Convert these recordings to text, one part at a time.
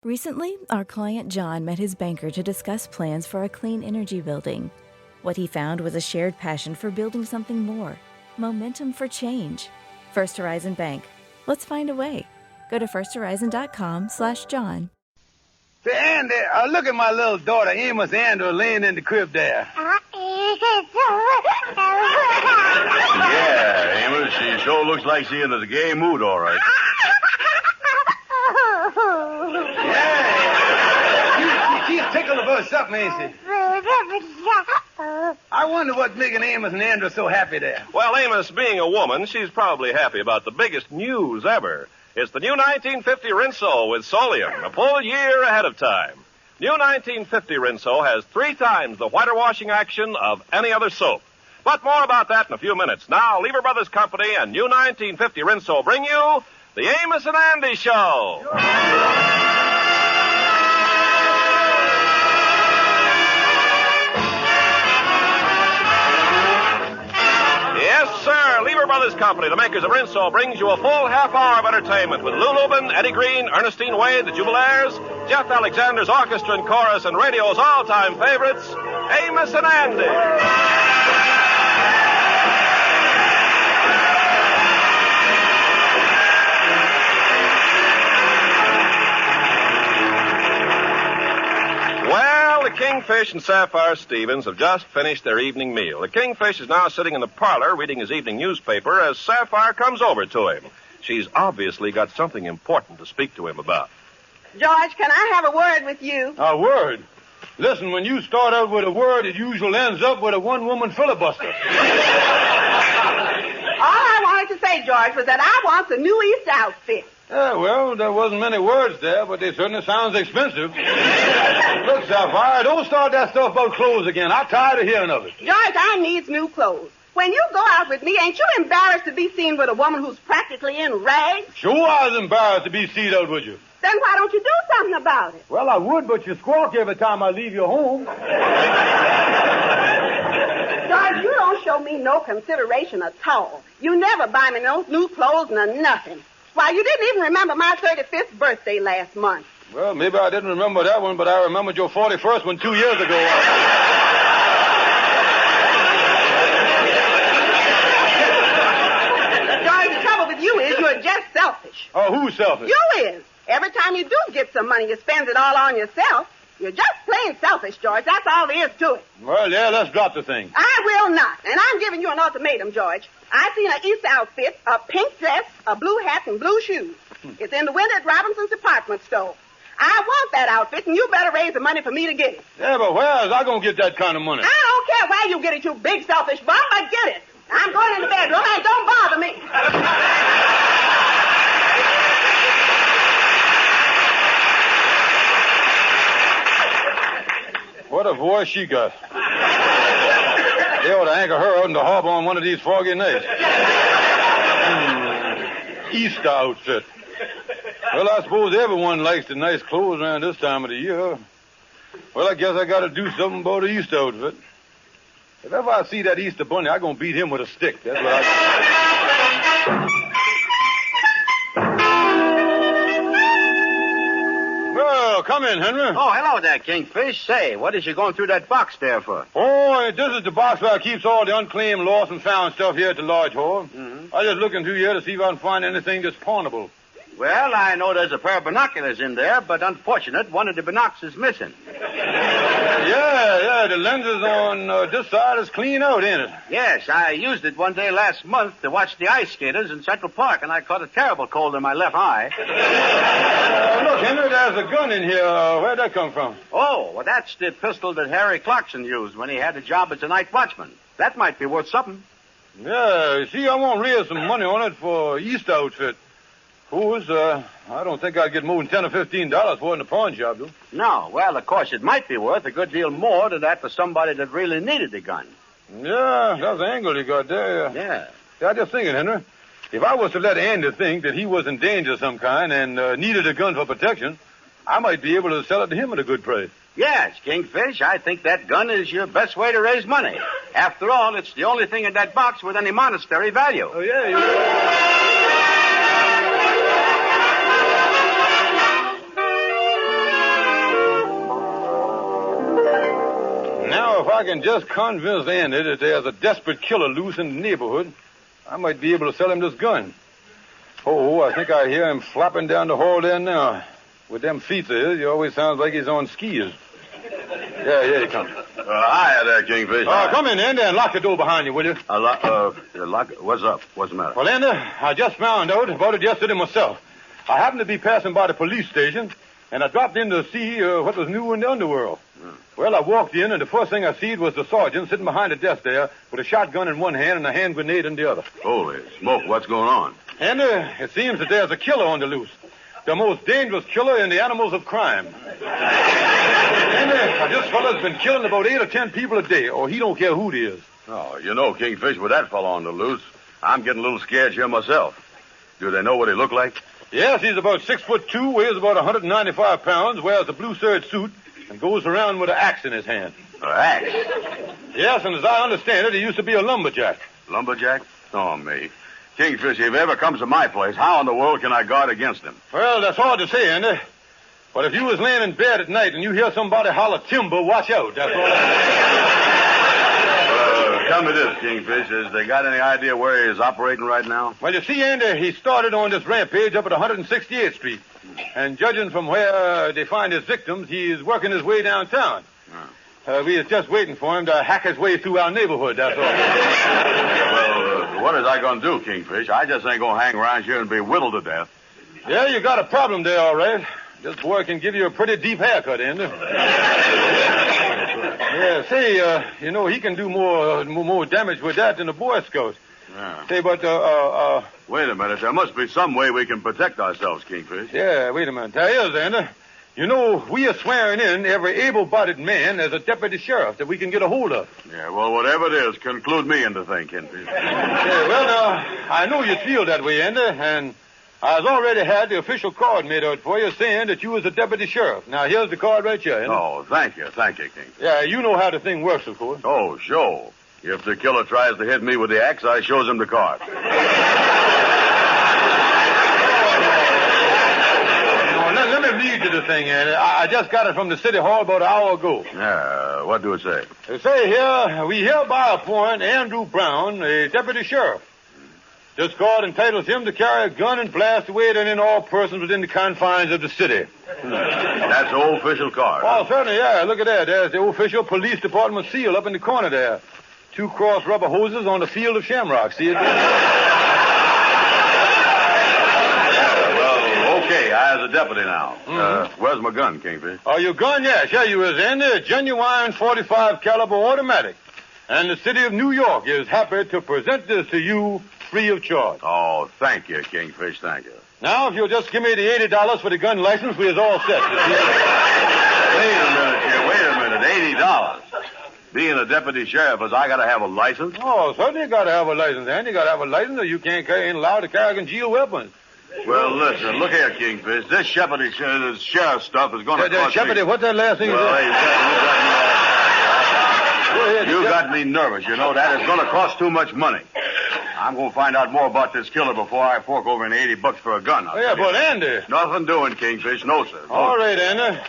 Recently, our client John met his banker to discuss plans for a clean energy building. What he found was a shared passion for building something more. Momentum for change. First Horizon Bank. Let's find a way. Go to firsthorizon.com/John. Say, Andy, look at my little daughter, Amos Andrew, laying in the crib there. Yeah, Amos, she sure looks like she's in a gay mood, all right. Yeah, she's tickled about something, ain't she? I wonder what's making Amos and Andrew so happy there. Well, Amos, being a woman, she's probably happy about the biggest news ever. It's the new 1950 Rinso with Solium, a full year ahead of time. New 1950 Rinso has 3 times the whiter washing action of any other soap. But more about that in a few minutes. Now, Lever Brothers Company and new 1950 Rinso bring you the Amos and Andy Show. Yes, sir. Lever Brothers Company, the makers of Rinso, brings you a full half hour of entertainment with Lou Lubin, Eddie Green, Ernestine Wade, the Jubilaires, Jeff Alexander's orchestra and chorus, and radio's all-time favorites, Amos and Andy. Well, the Kingfish and Sapphire Stevens have just finished their evening meal. The Kingfish is now sitting in the parlor reading his evening newspaper as Sapphire comes over to him. She's obviously got something important to speak to him about. George, can I have a word with you? A word? Listen, when you start out with a word, it usually ends up with a one-woman filibuster. All I wanted to say, George, was that I want the new East outfit. Yeah, well, there wasn't many words there, but they certainly sounds expensive. Look, Sapphire, don't start that stuff about clothes again. I'm tired of hearing of it. George, I needs new clothes. When you go out with me, ain't you embarrassed to be seen with a woman who's practically in rags? Sure I was embarrassed to be seen out with you. Then why don't you do something about it? Well, I would, but you squawk every time I leave your home. George, you don't show me no consideration at all. You never buy me no new clothes nor nothing. Why, you didn't even remember my 35th birthday last month. Well, maybe I didn't remember that one, but I remembered your 41st one 2 years ago. George, the trouble with you is you're just selfish. Oh, who's selfish? You is. Every time you do get some money, you spend it all on yourself. You're just plain selfish, George. That's all there is to it. Well, yeah, let's drop the thing. I will not. And I'm giving you an ultimatum, George. I seen an East outfit, a pink dress, a blue hat, and blue shoes. It's in the window at Robinson's department store. I want that outfit, and you better raise the money for me to get it. Yeah, but where is I going to get that kind of money? I don't care where you get it, you big selfish bum, but get it. I'm going in the bedroom, and don't bother me. What a voice she got. They ought to anchor her out in the harbor on one of these foggy nights. Easter outfit. Well, I suppose everyone likes the nice clothes around this time of the year. Well, I guess I got to do something about the Easter outfit. If ever I see that Easter bunny, I'm going to beat him with a stick. That's what Well, come in, Henry. Oh, hello there, Kingfish. Say, what is you going through that box there for? Oh, this is the box where I keeps all the unclaimed, lost, and found stuff here at the lodge hall. Mm-hmm. I'm just looking through here to see if I can find anything that's pawnable. Well, I know there's a pair of binoculars in there, but unfortunate, one of the binoculars is missing. Yeah, the lenses on this side is clean out, ain't it? Yes, I used it one day last month to watch the ice skaters in Central Park, and I caught a terrible cold in my left eye. Look, Henry, there's a gun in here. Where'd that come from? Oh, well, that's the pistol that Harry Clarkson used when he had a job as a night watchman. That might be worth something. Yeah, you see, I won't raise some money on it for East outfit. Fools, I don't think I'd get more than $10 or $15 for it in the pawn shop, though. No, well, of course, it might be worth a good deal more than that for somebody that really needed the gun. Yeah, that's the angle you got there. Yeah. I'm just thinking, Henry, if I was to let Andy think that he was in danger of some kind and needed a gun for protection, I might be able to sell it to him at a good price. Yes, Kingfish, I think that gun is your best way to raise money. After all, it's the only thing in that box with any monetary value. Oh, yeah, I can just convince Andy that there's a desperate killer loose in the neighborhood, I might be able to sell him this gun. Oh, I think I hear him flopping down the hall there now. With them feet of his, he always sounds like he's on skis. Yeah, here he comes. Hiya there, Kingfish. Come in, Andy, and lock the door behind you, will you? What's up? What's the matter? Well, Andy, I just found out about it yesterday myself. I happened to be passing by the police station, and I dropped in to see what was new in the underworld. Well, I walked in, and the first thing I seen was the sergeant sitting behind the desk there with a shotgun in one hand and a hand grenade in the other. Holy smoke, what's going on? And it seems that there's a killer on the loose. The most dangerous killer in the animals of crime. And this fella's been killing about 8 or 10 people a day, or he don't care who it is. Oh, you know, Kingfish, with that fellow on the loose, I'm getting a little scared here myself. Do they know what he look like? Yes, he's about 6'2", weighs about 195 pounds, wears a blue serge suit, and goes around with an axe in his hand. An axe? Yes, and as I understand it, he used to be a lumberjack. Lumberjack? Oh, me. Kingfish, if he ever comes to my place, how in the world can I guard against him? Well, that's hard to say, Andy. But if you was laying in bed at night and you hear somebody holler timber, watch out. That's all I Tell me this, Kingfish. Has they got any idea where he is operating right now? Well, you see, Andy, he started on this rampage up at 168th Street. And judging from where they find his victims, he's working his way downtown. We is just waiting for him to hack his way through our neighborhood, that's all. Well, what is I going to do, Kingfish? I just ain't going to hang around here and be whittled to death. Yeah, you got a problem there, all right. This boy can give you a pretty deep haircut, Andy. Yeah, say, you know, he can do more damage with that than a Boy Scout. Yeah. Say, but, Wait a minute. There must be some way we can protect ourselves, Kingfish. Yeah, wait a minute. There is, Andy. You know, we are swearing in every able-bodied man as a deputy sheriff that we can get a hold of. Yeah, well, whatever it is, conclude me into thing, Kingfish. Yeah, well, now, I know you feel that way, Andy, and I've already had the official card made out for you saying that you was a deputy sheriff. Now, here's the card right here, Andy. Oh, thank you, Kingfish. Yeah, you know how the thing works, of course. Oh, sure. If the killer tries to hit me with the axe, I shows him the card. Let me read you the thing, Andy. I just got it from the city hall about an hour ago. Yeah, what do it say? They say here, we hereby appoint Andrew Brown a deputy sheriff. This card entitles him to carry a gun and blast away at any and all persons within the confines of the city. That's the old official card. Oh, certainly, yeah. Look at that. There's the official police department seal up in the corner there. 2 cross rubber hoses on the field of shamrock. See it? Okay, I as a deputy now. Where's my gun, Kingfish? Oh, your gun? Yes, yeah, you is in a genuine .45 caliber automatic. And the city of New York is happy to present this to you free of charge. Oh, thank you, Kingfish, thank you. Now, if you'll just give me the $80 for the gun license, we is all set. Wait a minute here, $80. Being a deputy sheriff, I got to have a license? Oh, certainly you got to have a license, and you got to have a license or you ain't allowed to carry concealed weapons. Well, listen, look here, Kingfish. This sheriff stuff is going to cost me... What's that last thing you said? You got me nervous, you know. That is going to cost too much money. I'm going to find out more about this killer before I fork over an $80 for a gun. Yeah, but Andy... Nothing doing, Kingfish. No, sir. All right, Andy.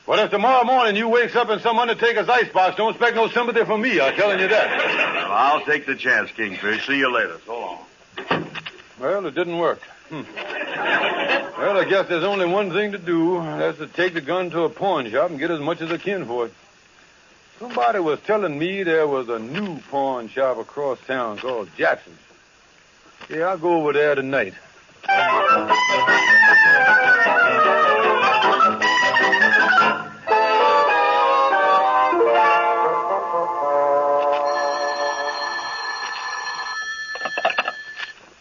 Well, if tomorrow morning you wakes up in some undertaker's icebox, don't expect no sympathy from me, I'm telling you that. Well, I'll take the chance, Kingfish. See you later. So long. Well, it didn't work. Well, I guess there's only one thing to do. That's to take the gun to a pawn shop and get as much as I can for it. Somebody was telling me there was a new pawn shop across town called Jackson's. Yeah, I'll go over there tonight.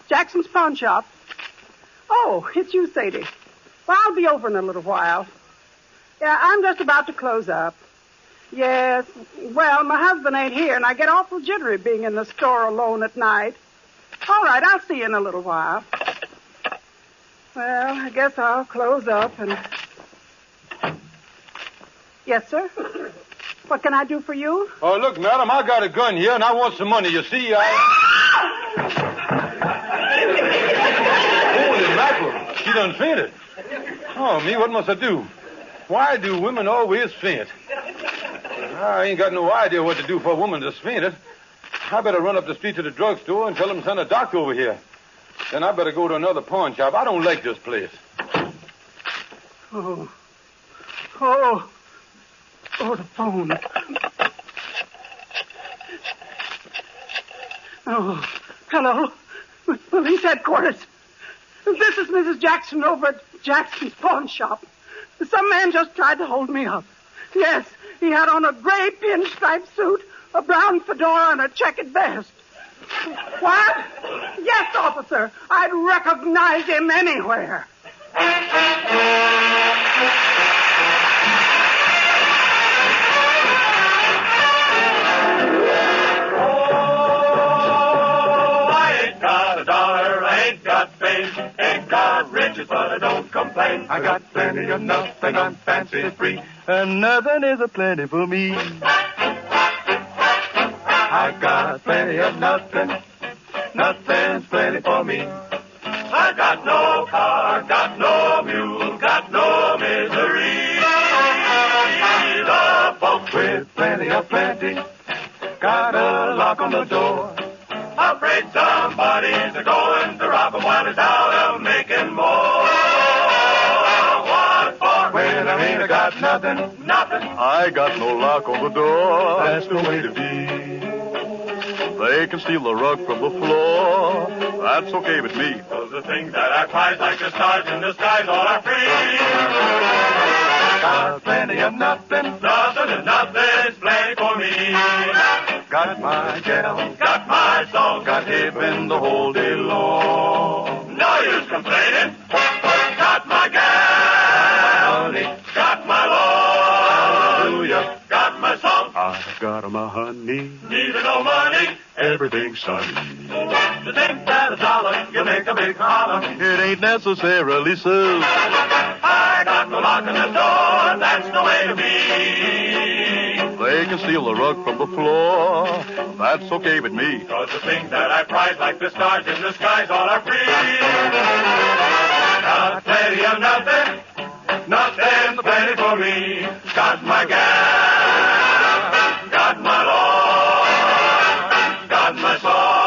Jackson's pawn shop. Oh, it's you, Sadie. Well, I'll be over in a little while. Yeah, I'm just about to close up. Yes, well, my husband ain't here, and I get awful jittery being in the store alone at night. All right, I'll see you in a little while. Well, I guess I'll close up and... Yes, sir? What can I do for you? Oh, look, madam, I got a gun here, and I want some money. You see, Holy mackerel, she done fainted. Oh, me, what must I do? Why do women always faint? I ain't got no idea what to do for a woman that's fainted. I better run up the street to the drugstore and tell them to send a doctor over here. Then I better go to another pawn shop. I don't like this place. Oh, the phone. Oh, hello. Police headquarters. This is Mrs. Jackson over at Jackson's pawn shop. Some man just tried to hold me up. Yes, he had on a gray pinstripe suit, a brown fedora, and a checkered vest. What? Yes, officer. I'd recognize him anywhere. But I don't complain. I got plenty of nothing, I'm fancy free, and nothing is a plenty for me. I got plenty of nothing, nothing's plenty for me. I got no car, got no mule, got no misery. The folks with plenty of plenty got a lock on the door. Afraid somebody's going to rob them while it's out of making more. What for? When I ain't got nothing. I got no lock on the door. That's the way to be. They can steal the rug from the floor. That's okay with me. 'Cause the things that I prize, like the stars in the skies, all are free. Got plenty of nothing. Nothing and nothing's plenty for me. Got my gal, got my soul, got him in the whole day long. No use complaining. Got my gal, got my Lord, hallelujah, got my song. I got my honey, neither no money, everything's sunny. To think that $1 you make a big holler, it ain't necessarily so. I got no lock on the door, that's the way to be. They can steal the rug from the floor. That's okay with me. 'Cause the things that I prize, like the stars in the skies, all are free. Got plenty of nothing, nothing plenty for me. Got my gal, got my Lord, got my soul.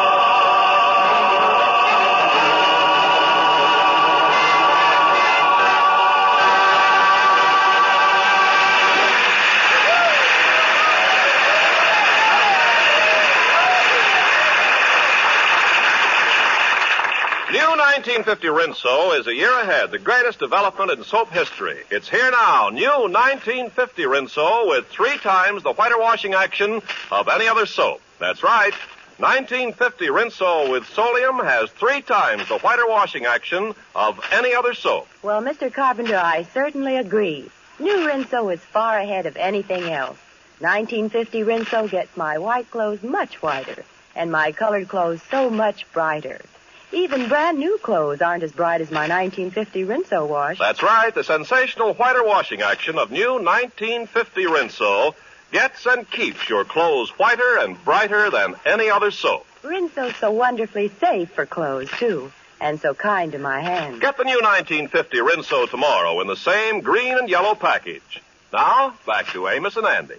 New 1950 Rinso is a year ahead, the greatest development in soap history. It's here now, new 1950 Rinso with 3 times the whiter washing action of any other soap. That's right, 1950 Rinso with Solium has 3 times the whiter washing action of any other soap. Well, Mr. Carpenter, I certainly agree. New Rinso is far ahead of anything else. 1950 Rinso gets my white clothes much whiter and my colored clothes so much brighter. Even brand new clothes aren't as bright as my 1950 Rinso wash. That's right. The sensational whiter washing action of new 1950 Rinso gets and keeps your clothes whiter and brighter than any other soap. Rinso's so wonderfully safe for clothes, too, and so kind to my hands. Get the new 1950 Rinso tomorrow in the same green and yellow package. Now, back to Amos and Andy.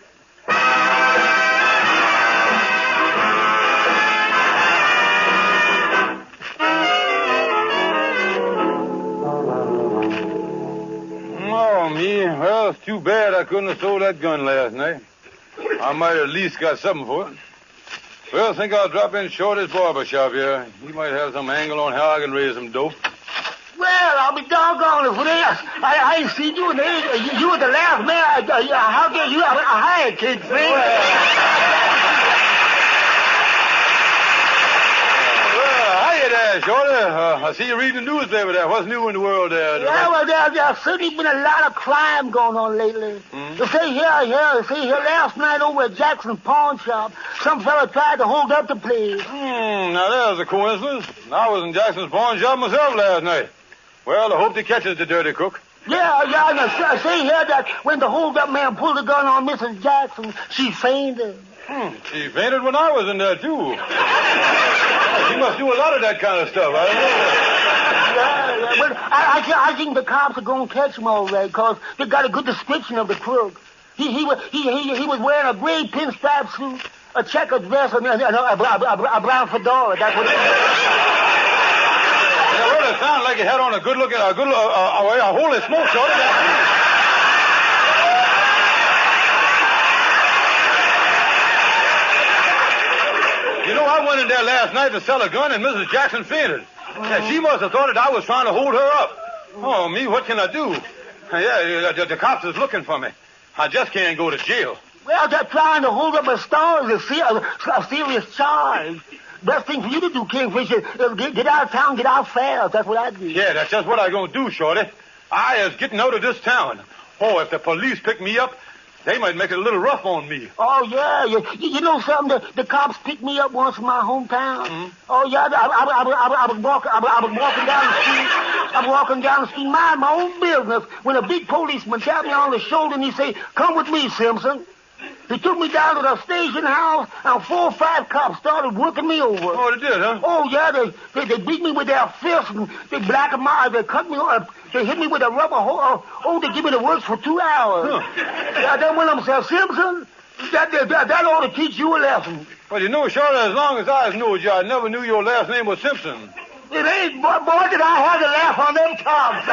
Oh, me. Well, it's too bad I couldn't have sold that gun last night. I might have at least got something for it. Well, I think I'll drop in Shorty's barber shop here. He might have some angle on how I can raise some dope. Well, I'll be doggone if it is. I ain't seen you in there. You were the last man. How dare you? I hired kids, man. Shorty. I see you reading the newspaper there. What's new in the world there? Yeah, well, there's certainly been a lot of crime going on lately. You see here, last night over at Jackson's pawn shop, some fella tried to hold up the place. Now there's a coincidence. I was in Jackson's pawn shop myself last night. Well, I hope he catches the dirty cook. Yeah, I see here that when the hold-up man pulled the gun on Mrs. Jackson, she fainted. She fainted when I was in there, too. She must do a lot of that kind of stuff. I don't know. Yeah, well, I think the cops are going to catch him all right, because they got a good description of the crook. He was wearing a gray pinstripe suit, a checkered vest, and a brown fedora. That's what it was. Yeah, well, it sounded like he had on a holy smoke, Shorty. You know, I went in there last night to sell a gun, and Mrs. Jackson fainted. Yeah, she must have thought that I was trying to hold her up. Oh, me, what can I do? Yeah, the cops is looking for me. I just can't go to jail. Well, they're trying to hold up a store is a serious charge. Best thing for you to do, Kingfish, is get out of town, get out fast. That's what I do. Yeah, that's just what I'm going to do, Shorty. I is getting out of this town. Oh, if the police pick me up, they might make it a little rough on me. Oh, yeah. You know something? The cops picked me up once in my hometown. Mm-hmm. Oh, yeah. I was walking down the street. I'm walking down the street, minding my own business, when a big policeman tapped me on the shoulder and he said, "Come with me, Simpson." He took me down to the station house, and 4 or 5 cops started working me over. Oh, they did, huh? Oh, yeah. They beat me with their fists, and they blacked my eyes. They cut me up. They hit me with a rubber hose. Oh, they give me the works for 2 hours. Huh. Yeah, then when I said, "Simpson, that ought to teach you a lesson." Well, you know, Shorty, as long as I knew you, I never knew your last name was Simpson. It ain't, boy, did I have to laugh on them cops.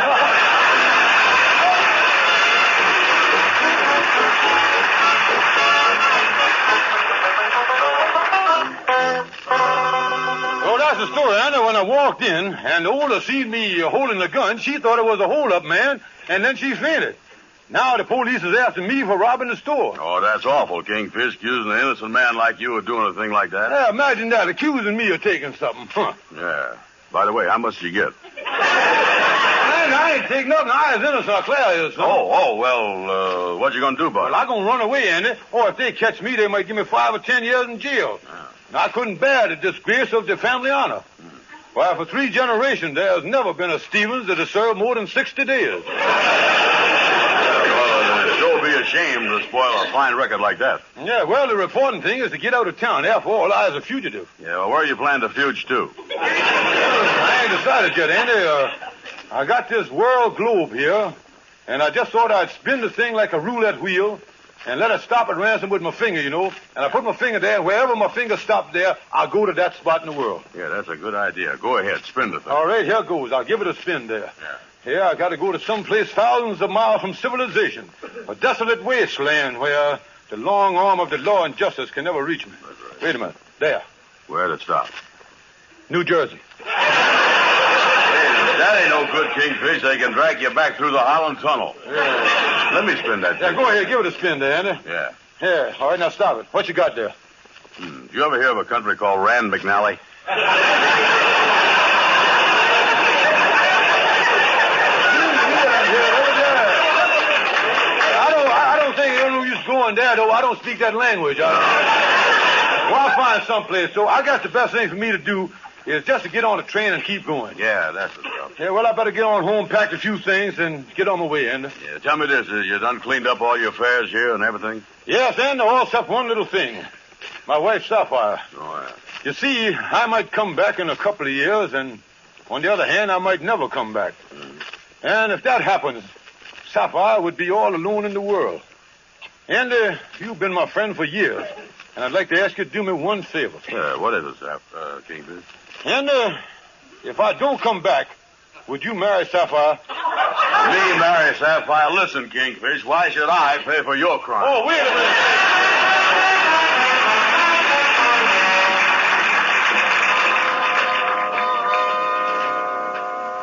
Well, that's the story, Anna. When I walked in, and the older seen me holding the gun, she thought it was a hold-up man, and then she fainted. Now the police is after me for robbing the store. Oh, that's awful, Kingfish, accusing an innocent man like you of doing a thing like that. Yeah, imagine that, accusing me of taking something. Huh. Yeah. By the way, how much did you get? I ain't taking nothing. I is innocent, Claire is. Son. Well, what you gonna do about it? Well, I'm gonna run away, Andy. Or if they catch me, they might give me 5 or 10 years in jail. Yeah. I couldn't bear the disgrace of the family honor. Why, for 3 generations, there's never been a Stevens that has served more than 60 days. Well, it'd sure be a shame to spoil a fine record like that. Yeah, well, the important thing is to get out of town. After all, I is a fugitive. Yeah, well, where you plan to fuge to? I ain't decided yet, Andy. I got this world globe here, and I just thought I'd spin the thing like a roulette wheel and let it stop at ransom with my finger, you know. And I put my finger there, and wherever my finger stopped there, I'll go to that spot in the world. Yeah, that's a good idea. Go ahead, spin the thing. All right, here goes. I'll give it a spin there. Yeah. Here, I got to go to some place thousands of miles from civilization, a desolate wasteland where the long arm of the law and justice can never reach me. Right. Wait a minute. There. Where'd it stop? New Jersey. That ain't no good, Kingfish. They can drag you back through the Holland Tunnel. Yeah. Let me spin that thing. Yeah, go ahead. Give it a spin there, Andy. Yeah. Here. All right, now stop it. What you got there? Did you ever hear of a country called Rand McNally? I don't think there's no use going there, though. I don't speak that language. Well, I'll find someplace. So I guess the best thing for me to do is just to get on the train and keep going. Yeah, that's the stuff. Yeah, well, I better get on home, pack a few things, and get on my way, Andy. Yeah, tell me this. You done cleaned up all your affairs here and everything? Yes, Andy, all except one little thing. My wife, Sapphire. Oh, yeah. You see, I might come back in a couple of years, and on the other hand, I might never come back. And if that happens, Sapphire would be all alone in the world. Andy, you've been my friend for years, and I'd like to ask you to do me one favor. Yeah, what is it, Kingfish? And, if I don't come back, would you marry Sapphire? Me marry Sapphire? Listen, Kingfish, why should I pay for your crime? Oh, wait a minute.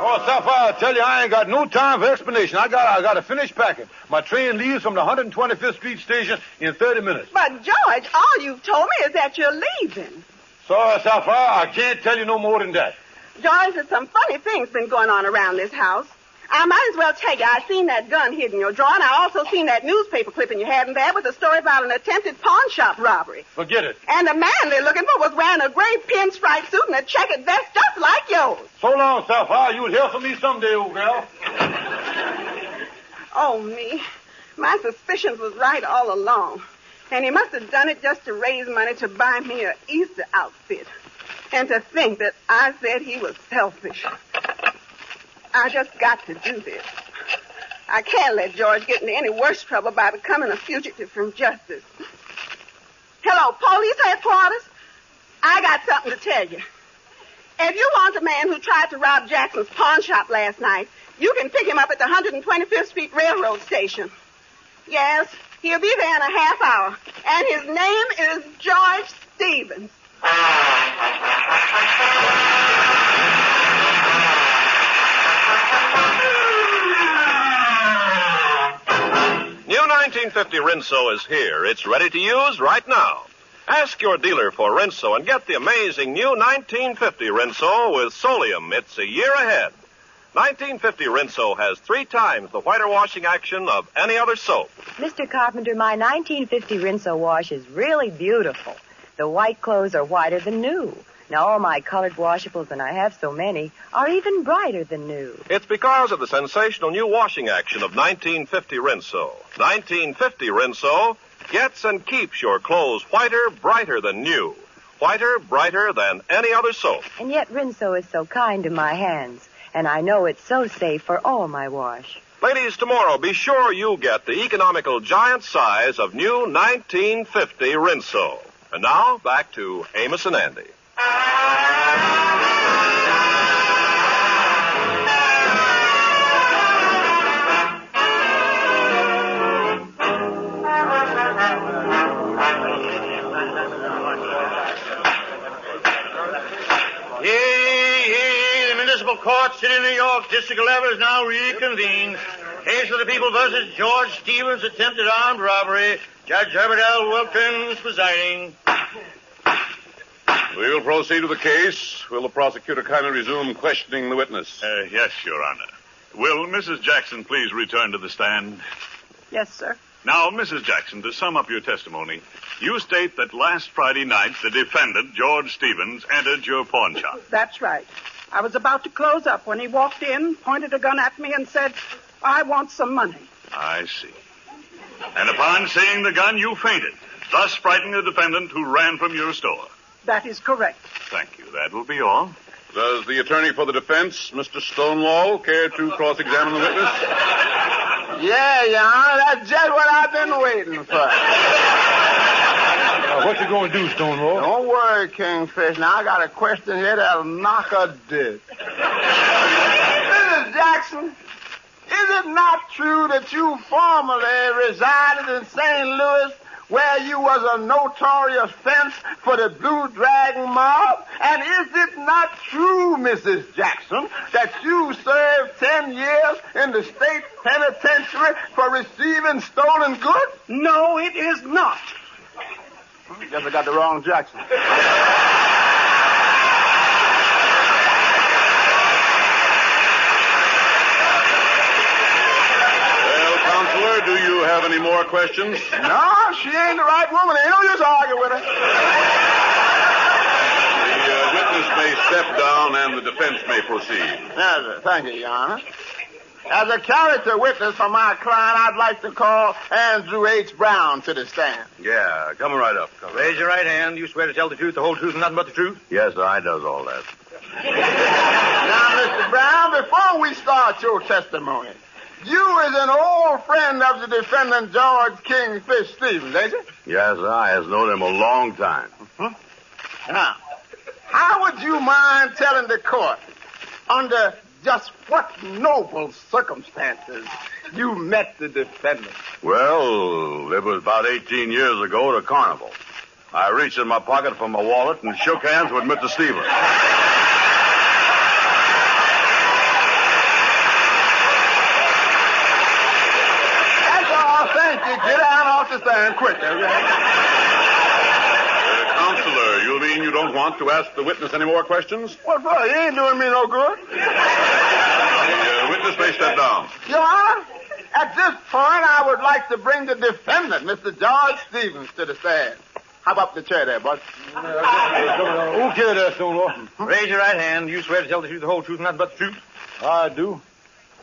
Oh, Sapphire, I tell you, I ain't got no time for explanation. I got to finish packing. My train leaves from the 125th Street station in 30 minutes. But, George, all you've told me is that you're leaving. Sorry, Sapphire, I can't tell you no more than that. George, there's some funny things been going on around this house. I might as well tell you, I seen that gun hid in your drawer, and I also seen that newspaper clipping you had in there with a story about an attempted pawn shop robbery. Forget it. And the man they're looking for was wearing a gray pinstripe suit and a checkered vest just like yours. So long, Sapphire. You'll hear from me someday, old girl. Oh, me. My suspicions was right all along. And he must have done it just to raise money to buy me an Easter outfit. And to think that I said he was selfish. I just got to do this. I can't let George get into any worse trouble by becoming a fugitive from justice. Hello, police headquarters? I got something to tell you. If you want the man who tried to rob Jackson's pawn shop last night, you can pick him up at the 125th Street Railroad Station. Yes, he'll be there in a half hour. And his name is George Stevens. New 1950 Rinso is here. It's ready to use right now. Ask your dealer for Rinso and get the amazing new 1950 Rinso with Solium. It's a year ahead. 1950 Rinso has 3 times the whiter washing action of any other soap. Mr. Carpenter, my 1950 Rinso wash is really beautiful. The white clothes are whiter than new. Now, all my colored washables, and I have so many, are even brighter than new. It's because of the sensational new washing action of 1950 Rinso. 1950 Rinso gets and keeps your clothes whiter, brighter than new. Whiter, brighter than any other soap. And yet Rinso is so kind to my hands, and I know it's so safe for all my wash. Ladies, tomorrow, be sure you get the economical giant size of new 1950 Rinso. And now, back to Amos and Andy. The municipal court, City of New York, District 11 is now reconvened. Case of the People versus George Stevens, attempted armed robbery. Judge Herbert L. Wilkins presiding. We will proceed with the case. Will the prosecutor kindly resume questioning the witness? Yes, Your Honor. Will Mrs. Jackson please return to the stand? Yes, sir. Now, Mrs. Jackson, to sum up your testimony, you state that last Friday night the defendant, George Stevens, entered your pawn shop. That's right. I was about to close up when he walked in, pointed a gun at me, and said, "I want some money." I see. And upon seeing the gun, you fainted, thus frightening the defendant who ran from your store. That is correct. Thank you. That will be all. Does the attorney for the defense, Mr. Stonewall, care to cross-examine the witness? Yeah, Your Honor, that's just what I've been waiting for. What you going to do, Stonewall? Don't worry, Kingfish. Now, I got a question here that'll knock a dick. Mrs. Jackson, is it not true that you formerly resided in St. Louis, where you was a notorious fence for the Blue Dragon mob? And is it not true, Mrs. Jackson, that you served 10 years in the state penitentiary for receiving stolen goods? No, it is not. Guess I got the wrong Jackson. Well, Counselor, do you have any more questions? No, she ain't the right woman. Ain't no use arguing with her. The witness may step down and the defense may proceed. Yes, thank you, Your Honor. As a character witness for my client, I'd like to call Andrew H. Brown to the stand. Yeah, come right up. Raise your right hand. You swear to tell the truth, the whole truth, and nothing but the truth? Yes, sir, I does all that. Now, Mr. Brown, before we start your testimony, you is an old friend of the defendant, George Kingfish Stevens, ain't you? Yes, sir, I has known him a long time. Now, how would you mind telling the court under just what noble circumstances you met the defendant? Well, it was about 18 years ago at a carnival. I reached in my pocket for my wallet and shook hands with Mr. Stevens. That's all. Thank you. Get out off the stand quick. Counselor, you mean you don't want to ask the witness any more questions? What for? He ain't doing me no good. The witness may step down. Your Honor, at this point, I would like to bring the defendant, Mr. George Stevens, to the stand. How about the chair there, bud? Okay there, Stonewall. Raise your right hand. You swear to tell the truth, the whole truth, and nothing but the truth? I do.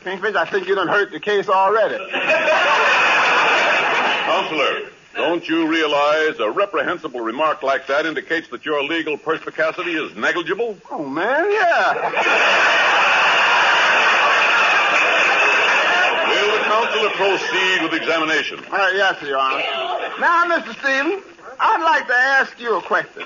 Kingfish, I think you done hurt the case already. Counselor, don't you realize a reprehensible remark like that indicates that your legal perspicacity is negligible? Oh, man, yeah. Will the Counselor, proceed with examination. Yes, Your Honor. Now, Mr. Stevens, I'd like to ask you a question.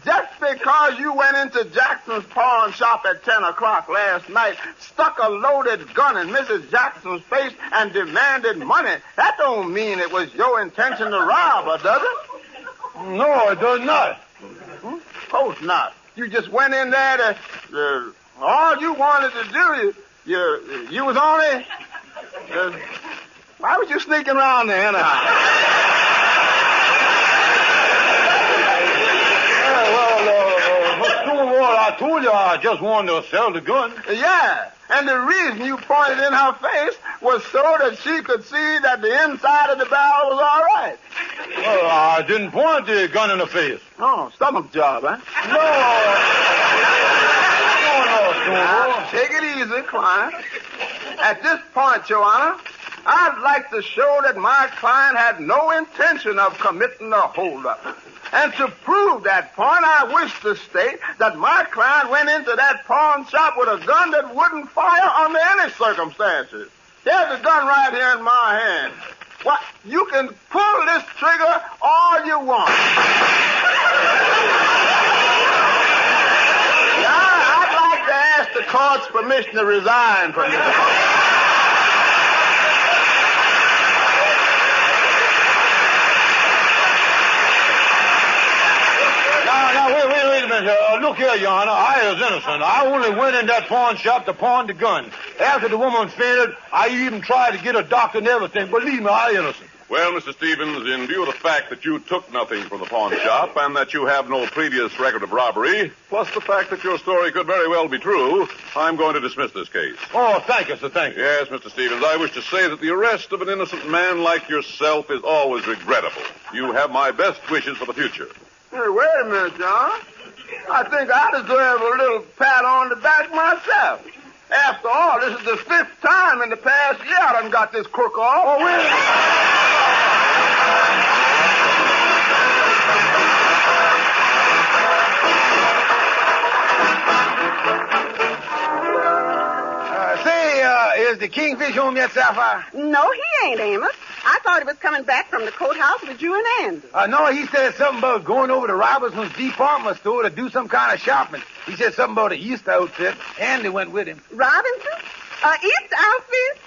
Just because you went into Jackson's pawn shop at 10 o'clock last night, stuck a loaded gun in Mrs. Jackson's face, and demanded money, that don't mean it was your intention to rob her, does it? No, it does not. Of course not. You just went in there to... all you wanted to do, you was only... why was you sneaking around there anyhow? I told you I just wanted to sell the gun. Yeah, and the reason you pointed in her face was so that she could see that the inside of the barrel was all right. Well, I didn't point the gun in her face. Oh, stomach job, huh? No, take it easy, client. At this point, Your Honor, I'd like to show that my client had no intention of committing a holdup. And to prove that point, I wish to state that my client went into that pawn shop with a gun that wouldn't fire under any circumstances. Here's the gun right here in my hand. What? You can pull this trigger all you want. I'd like to ask the court's permission to resign from this. Wait a minute. Look here, Your Honor. I was innocent. I only went in that pawn shop to pawn the gun. After the woman fainted, I even tried to get a doctor and everything. Believe me, I innocent. Well, Mr. Stevens, in view of the fact that you took nothing from the pawn shop and that you have no previous record of robbery, plus the fact that your story could very well be true, I'm going to dismiss this case. Oh, thank you, sir. Thank you. Yes, Mr. Stevens, I wish to say that the arrest of an innocent man like yourself is always regrettable. You have my best wishes for the future. Hey, wait a minute, John. I think I deserve a little pat on the back myself. After all, this is the 5th time in the past year I done got this crook off. Oh, wait a minute. Is the Kingfish home yet, Sapphire? No, he ain't, Amos. I thought he was coming back from the courthouse with you and Andy. No, he said something about going over to Robinson's department store to do some kind of shopping. He said something about an East outfit. Andy went with him. Robinson? East outfit?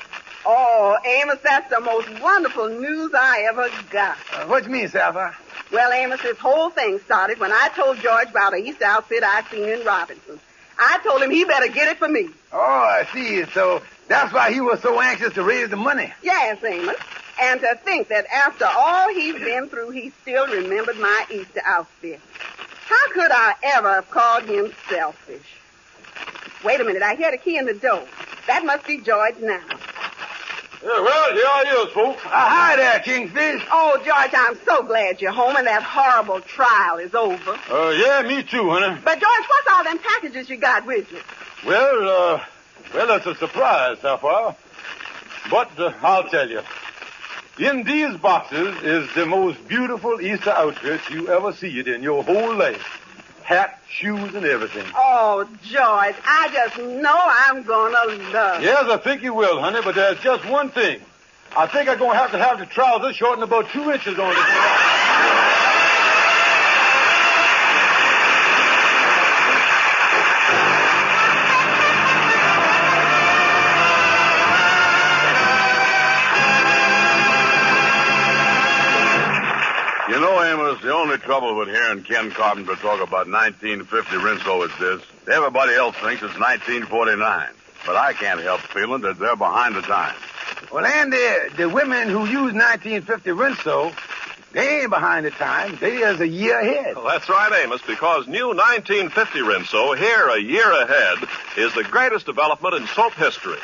Oh, Amos, that's the most wonderful news I ever got. What you mean, Sapphire? Well, Amos, this whole thing started when I told George about an East outfit I seen in Robinson. I told him he better get it for me. Oh, I see. So that's why he was so anxious to raise the money. Yes, Amos. And to think that after all he's been through, he still remembered my Easter outfit. How could I ever have called him selfish? Wait a minute. I hear the key in the door. That must be George now. Yeah, well, here I is, folks. Hi there, Kingfish. Oh, George, I'm so glad you're home and that horrible trial is over. Yeah, me too, honey. But, George, what's all them packages you got with you? Well, it's a surprise, Sapphire. But I'll tell you. In these boxes is the most beautiful Easter outfit you ever see it in your whole life. Hat, shoes, and everything. Oh, George, I just know I'm gonna love it. Yes, I think you will, honey, but there's just one thing. I think I'm going to have the trousers shortened about 2 inches on it. You know, Amos, the only trouble with hearing Ken Carpenter talk about 1950 Rinso is this. Everybody else thinks it's 1949. But I can't help feeling that they're behind the times. Well, Andy, the women who use 1950 Rinso, they ain't behind the times. They is a year ahead. Well, that's right, Amos, because new 1950 Rinso, here a year ahead, is the greatest development in soap history.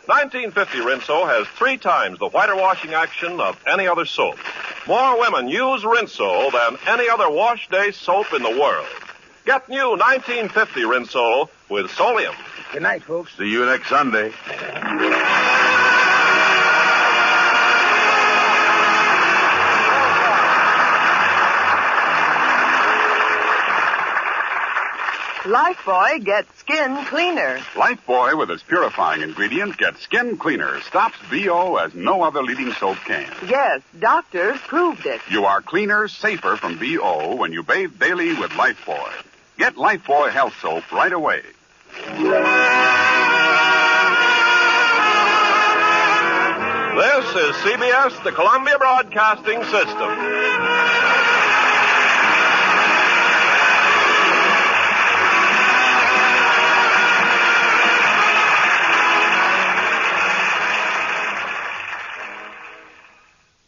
1950 Rinso has 3 times the whiter washing action of any other soap. More women use Rinso than any other wash day soap in the world. Get new 1950 Rinso with Solium. Good night, folks. See you next Sunday. Lifebuoy gets skin cleaner. Lifebuoy, with its purifying ingredient, gets skin cleaner, stops BO as no other leading soap can. Yes, doctors proved it. You are cleaner, safer from BO when you bathe daily with Lifebuoy. Get Lifebuoy Health Soap right away. This is CBS, the Columbia Broadcasting System.